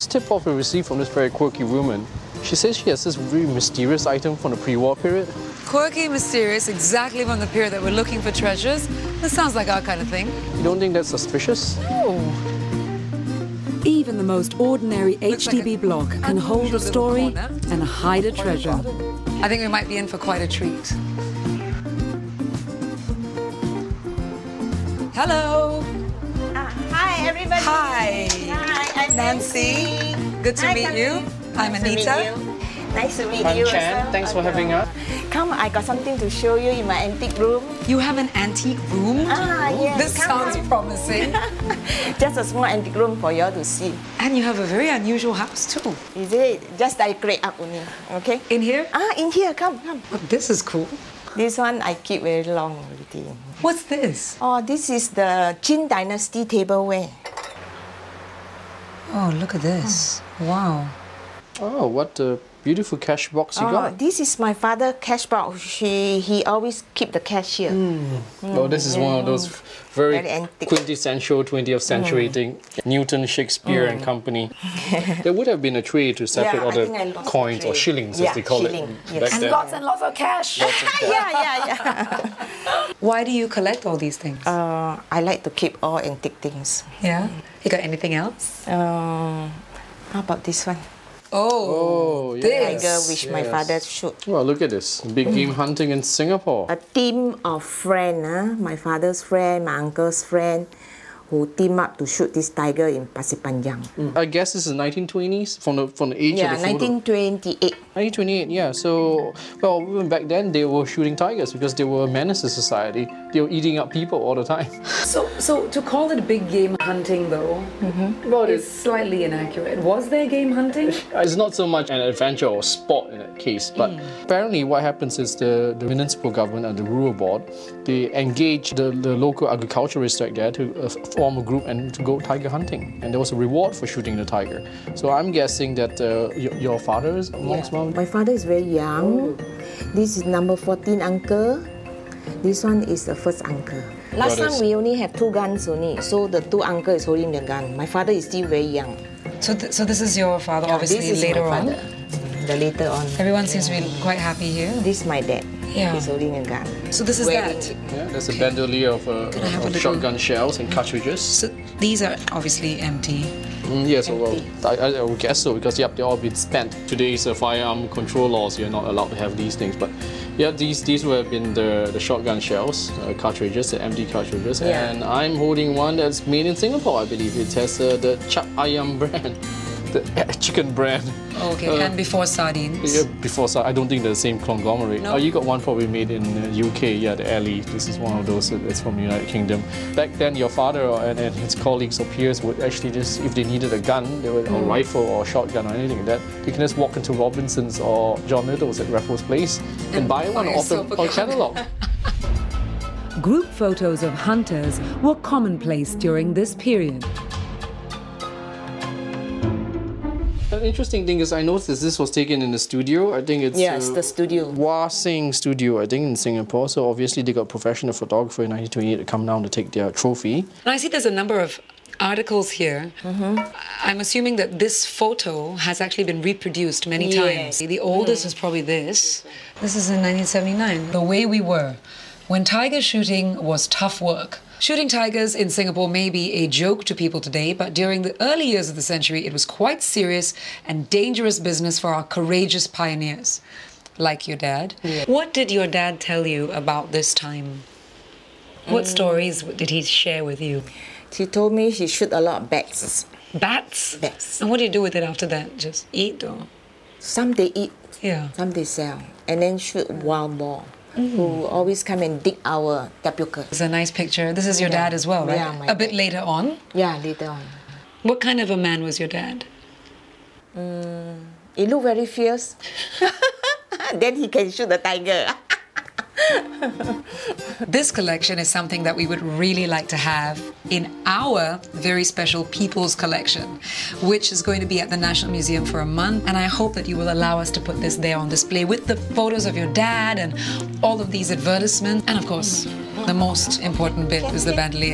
This tip-off we received from this very quirky woman. She says she has this really mysterious item from the pre-war period. Quirky, mysterious, exactly from the period that we're looking for treasures. This sounds like our kind of thing. You don't think that's suspicious? Oh. Even the most ordinary HDB block can hold a story and hide a treasure. I think we might be in for quite a treat. Hello. Hi, everybody. Hi. Hi, I'm Nancy. Good to meet you. I'm Anita. Nice to meet I'm you. Chan. Thanks for having us. Come, I got something to show you in my antique room. You have an antique room? Yes. This sounds promising. Just a small antique room for you all to see. And you have a very unusual house too. Is it? Just decorate up only. Okay? In here? In here. Come. Oh, this is cool. This one I keep very long already. What's this? Oh, this is the Qin Dynasty tableware. Oh, look at this. Wow. Oh, what a beautiful cash box you got. This is my father's cash box. He always keep the cash here. Oh, this is one of those very antique. quintessential 20th century thing. Newton, Shakespeare and company. There would have been a tray to separate all the coins or shillings, as they call it. Yes. Back then. And lots of cash. Yeah. Why do you collect all these things? I like to keep all antique things. Yeah? You got anything else? How about this one? Oh, yes. Tiger which my father shoot. Well, look at this. Big game hunting in Singapore. A team of friends, my father's friend, my uncle's friend, who team up to shoot this tiger in Pasir Panjang. I guess this is 1920s from the age of the photo. 1928. 1928, yeah. So, well, even back then they were shooting tigers because they were a menace to society. They were eating up people all the time. So to call it big game hunting, though, well, is slightly inaccurate. Was there game hunting? It's not so much an adventure or sport in that case, but apparently what happens is the municipal government and the rural board, they engage the local agriculturists right there to form a group and to go tiger hunting. And there was a reward for shooting the tiger. So I'm guessing that your father is amongst one? My father is very young. This is number 14 uncle. This one is the first uncle. Last time we only have 2 guns only, so the 2 uncle is holding the gun. My father is still very young. So this is your father, obviously, this is later my on? father. The later on. Everyone seems to be quite happy here. This is my dad. Yeah. He's holding a gun. So this is that? Yeah, there's a bandolier of shotgun shells and cartridges. So these are obviously empty. Yes, well, I would guess so because they've all been spent. Today's firearm control laws, you're not allowed to have these things. But yeah, these would have been the shotgun shells, cartridges, the empty cartridges. Yeah. And I'm holding one that's made in Singapore, I believe. It has the Chap Ayam brand, the chicken brand. Okay, and before sardines? Yeah, before I don't think they're the same conglomerate. No. Oh, you got one probably made in UK, yeah, the Alley. This is one of those that's from the United Kingdom. Back then, your father and his colleagues or peers would actually just, if they needed a gun, they would, or rifle or shotgun or anything like that, they can just walk into Robinson's or John Little's at Raffles Place and buy one off the catalogue. Group photos of hunters were commonplace during this period. An interesting thing is I noticed this was taken in the studio. I think it's the studio. Wah Sing Studio, I think, in Singapore. So obviously they got a professional photographer in 1928 to come down to take their trophy. And I see there's a number of articles here. I'm assuming that this photo has actually been reproduced many times. The oldest is probably this. This is in 1979. The way we were when tiger shooting was tough work. Shooting tigers in Singapore may be a joke to people today, but during the early years of the century, it was quite serious and dangerous business for our courageous pioneers, like your dad. Yeah. What did your dad tell you about this time? What stories did he share with you? He told me he shoot a lot of bats. Bats? Bats. And what do you do with it after that? Just eat or? Some they eat, some they sell, and then shoot wild boar. Who always come and dig our tapioca. It's a nice picture. This is your dad as well, right? Yeah, a bit later on? Yeah, later on. What kind of a man was your dad? He looked very fierce. Then he can shoot the tiger. This collection is something that we would really like to have in our very special People's Collection, which is going to be at the National Museum for a month. And I hope that you will allow us to put this there on display with the photos of your dad and all of these advertisements. And of course, the most important bit is the bandolier.